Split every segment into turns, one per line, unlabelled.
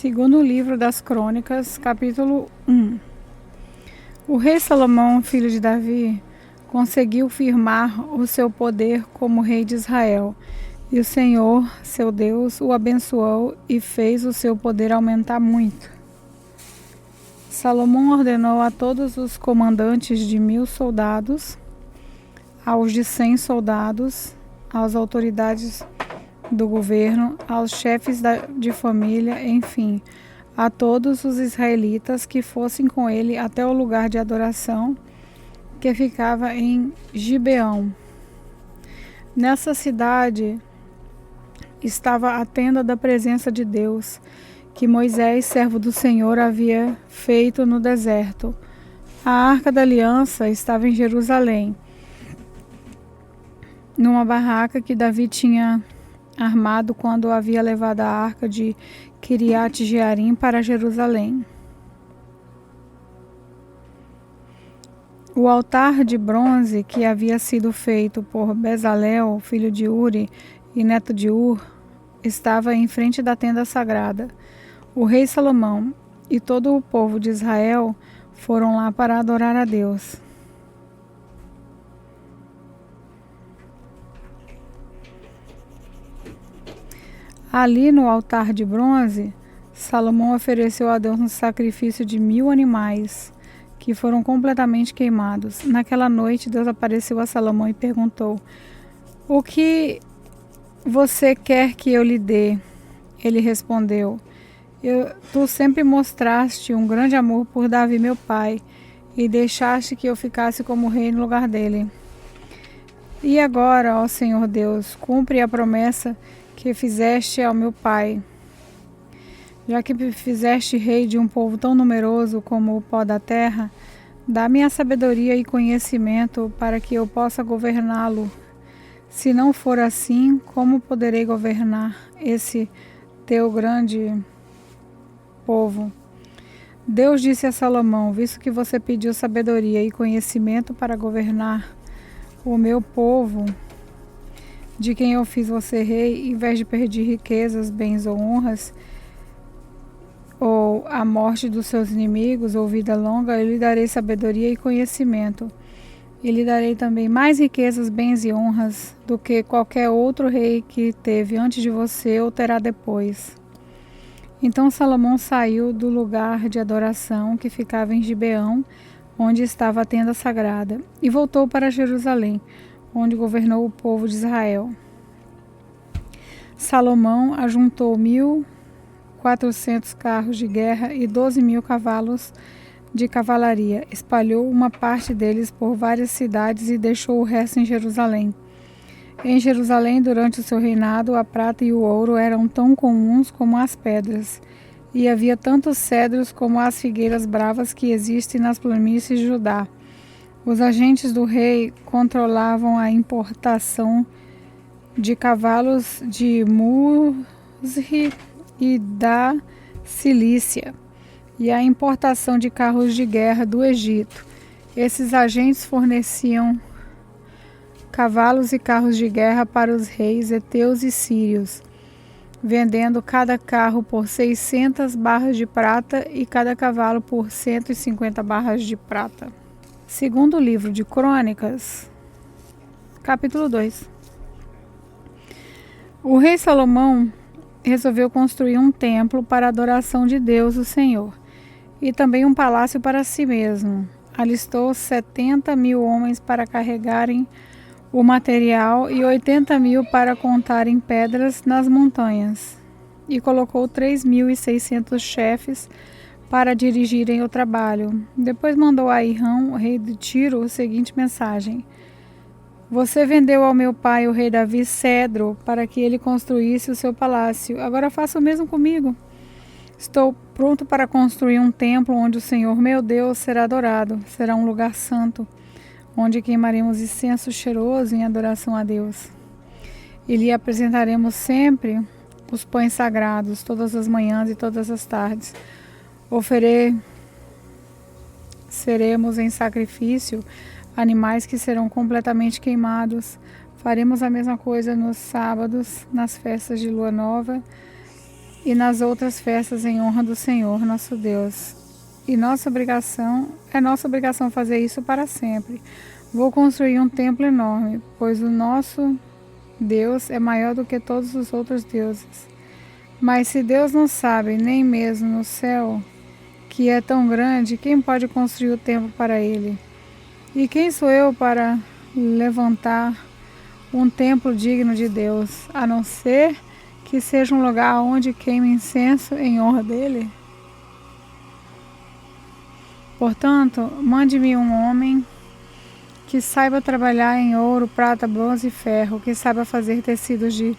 Segundo livro das Crônicas, capítulo 1. O rei Salomão, filho de Davi, conseguiu firmar o seu poder como rei de Israel, e o Senhor, seu Deus, o abençoou e fez o seu poder aumentar muito. Salomão ordenou a todos os comandantes de 1000 soldados, aos de 100 soldados, às autoridades do governo, aos chefes de família, enfim, a todos os israelitas que fossem com ele até o lugar de adoração que ficava em Gibeão. Nessa cidade estava a tenda da presença de Deus, que Moisés, servo do Senhor, havia feito no deserto. A Arca da Aliança estava em Jerusalém, numa barraca que Davi tinha armado quando havia levado a arca de Kiriat Jearim para Jerusalém. O altar de bronze que havia sido feito por Bezalel, filho de Uri e neto de Ur, estava em frente da tenda sagrada. O rei Salomão e todo o povo de Israel foram lá para adorar a Deus. Ali no altar de bronze, Salomão ofereceu a Deus um sacrifício de 1000 animais, que foram completamente queimados. Naquela noite, Deus apareceu a Salomão e perguntou: "O que você quer que eu lhe dê?" Ele respondeu: Tu sempre mostraste um grande amor por Davi, meu pai, e deixaste que eu ficasse como rei no lugar dele. E agora, ó Senhor Deus, cumpre a promessa que fizeste ao meu pai. Já que me fizeste rei de um povo tão numeroso como o pó da terra, dá-me a sabedoria e conhecimento para que eu possa governá-lo. Se não for assim, como poderei governar esse teu grande povo? Deus disse a Salomão: visto que você pediu sabedoria e conhecimento para governar o meu povo, de quem eu fiz você rei, em vez de perder riquezas, bens ou honras, ou a morte dos seus inimigos, ou vida longa, eu lhe darei sabedoria e conhecimento. E lhe darei também mais riquezas, bens e honras do que qualquer outro rei que teve antes de você ou terá depois. Então Salomão saiu do lugar de adoração que ficava em Gibeão, onde estava a tenda sagrada, e voltou para Jerusalém, onde governou o povo de Israel. Salomão ajuntou 1400 carros de guerra e 12.000 cavalos de cavalaria. Espalhou uma parte deles por várias cidades e deixou o resto em Jerusalém. Em Jerusalém, durante o seu reinado, a prata e o ouro eram tão comuns como as pedras, e havia tantos cedros como as figueiras bravas que existem nas planícies de Judá. Os agentes do rei controlavam a importação de cavalos de Musri e da Cilícia e a importação de carros de guerra do Egito. Esses agentes forneciam cavalos e carros de guerra para os reis heteus e sírios, vendendo cada carro por 600 barras de prata e cada cavalo por 150 barras de prata. Segundo o livro de Crônicas, capítulo 2. O rei Salomão resolveu construir um templo para a adoração de Deus, o Senhor, e também um palácio para si mesmo. Alistou 70.000 homens para carregarem o material e 80.000 para contarem pedras nas montanhas, e colocou 3.600 chefes para dirigirem o trabalho. Depois mandou a Hirão, rei de Tiro, a seguinte mensagem: você vendeu ao meu pai, o rei Davi, cedro para que ele construísse o seu palácio. Agora faça o mesmo comigo. Estou pronto para construir um templo onde o Senhor, meu Deus, será adorado. Será um lugar santo, onde queimaremos incenso cheiroso em adoração a Deus. E lhe apresentaremos sempre os pães sagrados, todas as manhãs e todas as tardes. Ofereceremos em sacrifício animais que serão completamente queimados. Faremos a mesma coisa nos sábados, nas festas de lua nova e nas outras festas em honra do Senhor, nosso Deus. E nossa obrigação fazer isso para sempre. Vou construir um templo enorme, pois o nosso Deus é maior do que todos os outros deuses. Mas se Deus não sabe, nem mesmo no céu, que é tão grande, quem pode construir o templo para ele? E quem sou eu para levantar um templo digno de Deus, a não ser que seja um lugar onde queime incenso em honra dele? Portanto, mande-me um homem que saiba trabalhar em ouro, prata, bronze e ferro, que saiba fazer tecidos de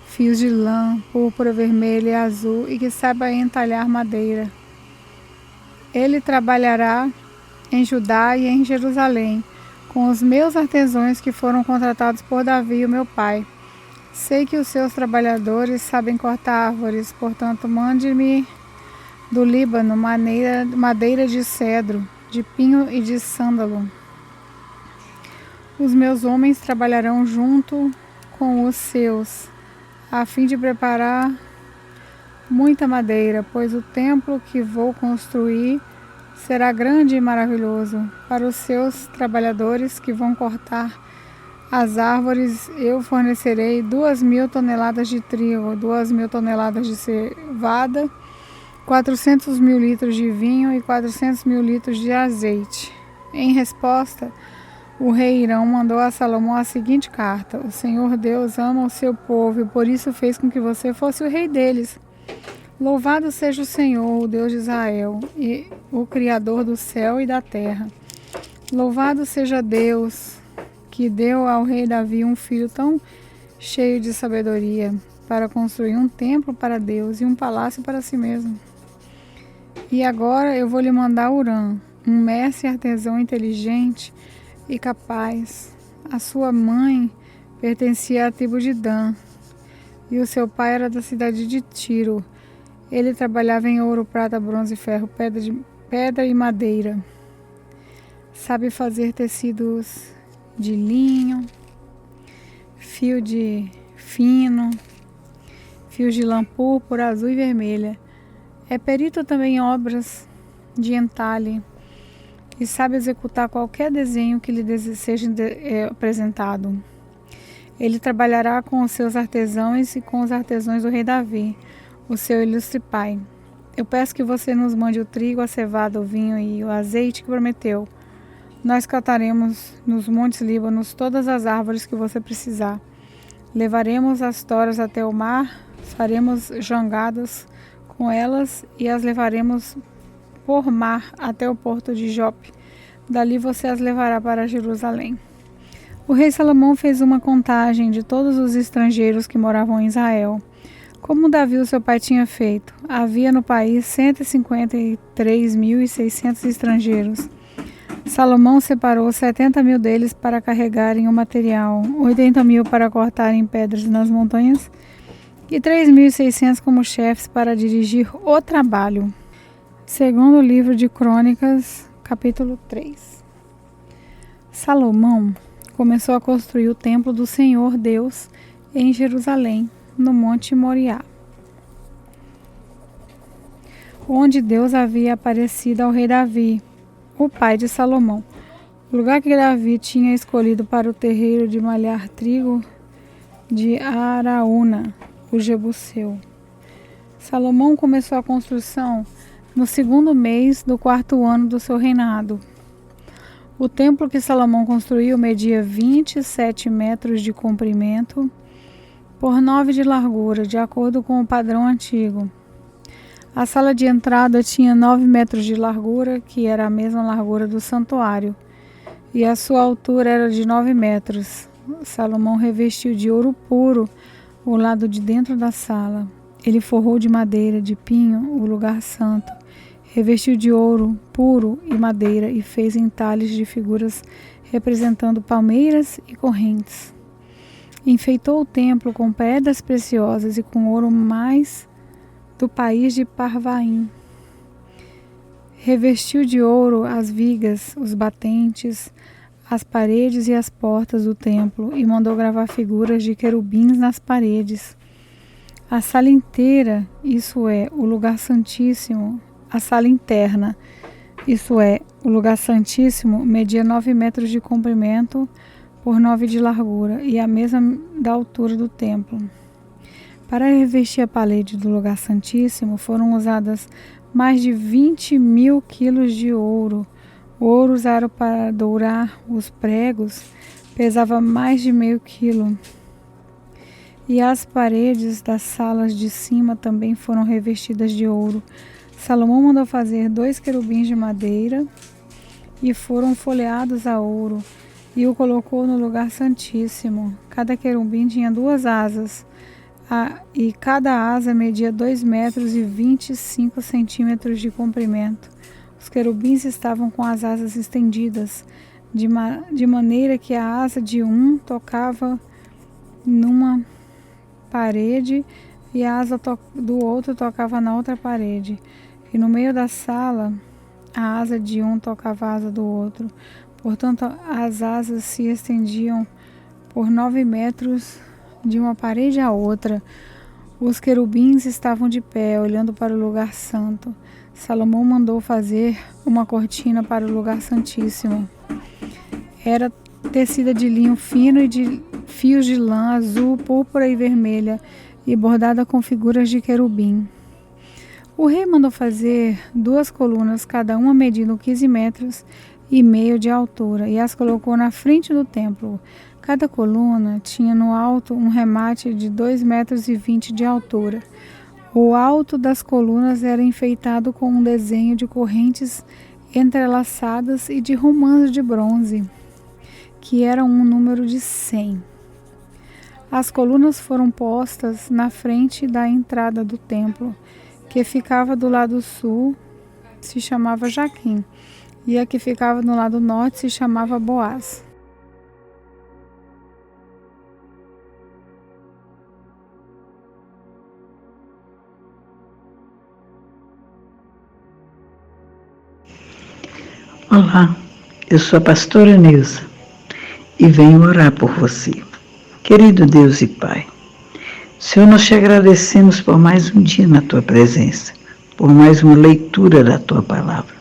fios de lã, púrpura, vermelho e azul, e que saiba entalhar madeira. Ele trabalhará em Judá e em Jerusalém, com os meus artesãos que foram contratados por Davi, o meu pai. Sei que os seus trabalhadores sabem cortar árvores, portanto, mande-me do Líbano madeira de cedro, de pinho e de sândalo. Os meus homens trabalharão junto com os seus, a fim de preparar muita madeira, pois o templo que vou construir será grande e maravilhoso. Para os seus trabalhadores que vão cortar as árvores, eu fornecerei 2.000 toneladas de trigo, 2.000 toneladas de cevada, 400 mil litros de vinho e 400 mil litros de azeite. Em resposta, o rei Irão mandou a Salomão a seguinte carta: o Senhor Deus ama o seu povo e por isso fez com que você fosse o rei deles. Louvado seja o Senhor, o Deus de Israel, e o Criador do céu e da terra. Louvado seja Deus, que deu ao rei Davi um filho tão cheio de sabedoria, para construir um templo para Deus e um palácio para si mesmo. E agora eu vou lhe mandar Hurã, um mestre artesão inteligente e capaz. A sua mãe pertencia à tribo de Dan, e o seu pai era da cidade de Tiro. Ele trabalhava em ouro, prata, bronze, ferro, pedra e madeira. Sabe fazer tecidos de linho, fio de fino, fios de lã púrpura, azul e vermelha. É perito também em obras de entalhe e sabe executar qualquer desenho que lhe seja apresentado. Ele trabalhará com os seus artesãos e com os artesãos do rei Davi, o seu ilustre pai. Eu peço que você nos mande o trigo, a cevada, o vinho e o azeite que prometeu. Nós cortaremos nos montes Líbanos todas as árvores que você precisar. Levaremos as toras até o mar, faremos jangadas com elas e as levaremos por mar até o porto de Jope. Dali você as levará para Jerusalém. O rei Salomão fez uma contagem de todos os estrangeiros que moravam em Israel, como Davi, o seu pai, tinha feito. Havia no país 153.600 estrangeiros. Salomão separou 70.000 deles para carregarem o material, 80.000 para cortarem pedras nas montanhas e 3.600 como chefes para dirigir o trabalho. Segundo o livro de Crônicas, capítulo 3. Salomão começou a construir o templo do Senhor Deus em Jerusalém, no Monte Moriá, onde Deus havia aparecido ao rei Davi, o pai de Salomão. O lugar que Davi tinha escolhido para o terreiro de malhar trigo de Araúna, o Jebuseu. Salomão começou a construção no 2º mês do 4º ano do seu reinado. O templo que Salomão construiu media 27 metros de comprimento por 9 de largura, de acordo com o padrão antigo. A sala de entrada tinha 9 metros de largura, que era a mesma largura do santuário, e a sua altura era de 9 metros. Salomão revestiu de ouro puro o lado de dentro da sala. Ele forrou de madeira de pinho o lugar santo, revestiu de ouro puro e madeira e fez entalhes de figuras representando palmeiras e correntes. Enfeitou o templo com pedras preciosas e com ouro mais do país de Parvaim. Revestiu de ouro as vigas, os batentes, as paredes e as portas do templo e mandou gravar figuras de querubins nas paredes. A sala inteira, isso é, o lugar santíssimo, a sala interna, isso é, o lugar santíssimo, media 9 metros de comprimento por 9 de largura e a mesma da altura do templo. Para revestir a parede do lugar santíssimo foram usadas mais de 20.000 quilos de ouro. O ouro usado para dourar os pregos pesava mais de meio quilo. E as paredes das salas de cima também foram revestidas de ouro. Salomão mandou fazer 2 querubins de madeira e foram folheados a ouro e o colocou no lugar santíssimo. Cada querubim tinha 2 asas e cada asa media 2 metros e 25 centímetros de comprimento. Os querubins estavam com as asas estendidas, de maneira que a asa de um tocava numa parede e a asa do outro tocava na outra parede. E no meio da sala, a asa de um tocava a asa do outro. Portanto, as asas se estendiam por 9 metros de uma parede à outra. Os querubins estavam de pé, olhando para o lugar santo. Salomão mandou fazer uma cortina para o lugar santíssimo. Era tecida de linho fino e de fios de lã azul, púrpura e vermelha, e bordada com figuras de querubim. O rei mandou fazer 2 colunas, cada uma medindo 15 metros e meio de altura, e as colocou na frente do templo. Cada coluna tinha no alto um remate de 2,20 metros de altura. O alto das colunas era enfeitado com um desenho de correntes entrelaçadas e de romãs de bronze, que era um número de 100. As colunas foram postas na frente da entrada do templo, que ficava do lado sul se chamava Jaquim, e a que ficava no lado norte se chamava Boaz.
Olá, eu sou a pastora Neuza e venho orar por você. Querido Deus e Pai, Senhor, nós te agradecemos por mais um dia na Tua presença, por mais uma leitura da Tua palavra.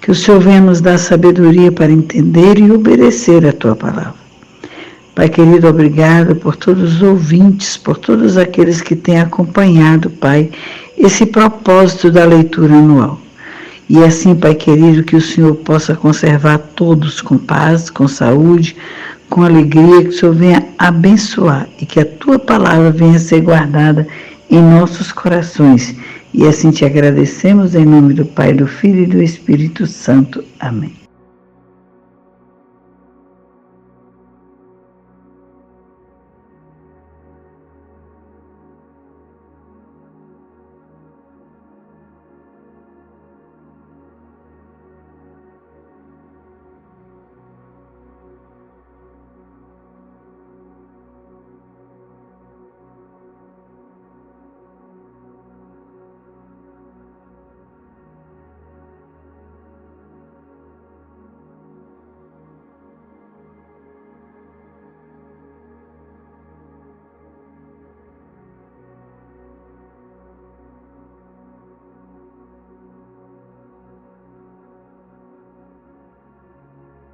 Que o Senhor venha nos dar sabedoria para entender e obedecer a Tua palavra. Pai querido, obrigado por todos os ouvintes, por todos aqueles que têm acompanhado, Pai, esse propósito da leitura anual. E assim, Pai querido, que o Senhor possa conservar todos com paz, com saúde, com alegria, que o Senhor venha abençoar e que a Tua palavra venha ser guardada em nossos corações. E assim te agradecemos em nome do Pai, do Filho e do Espírito Santo. Amém.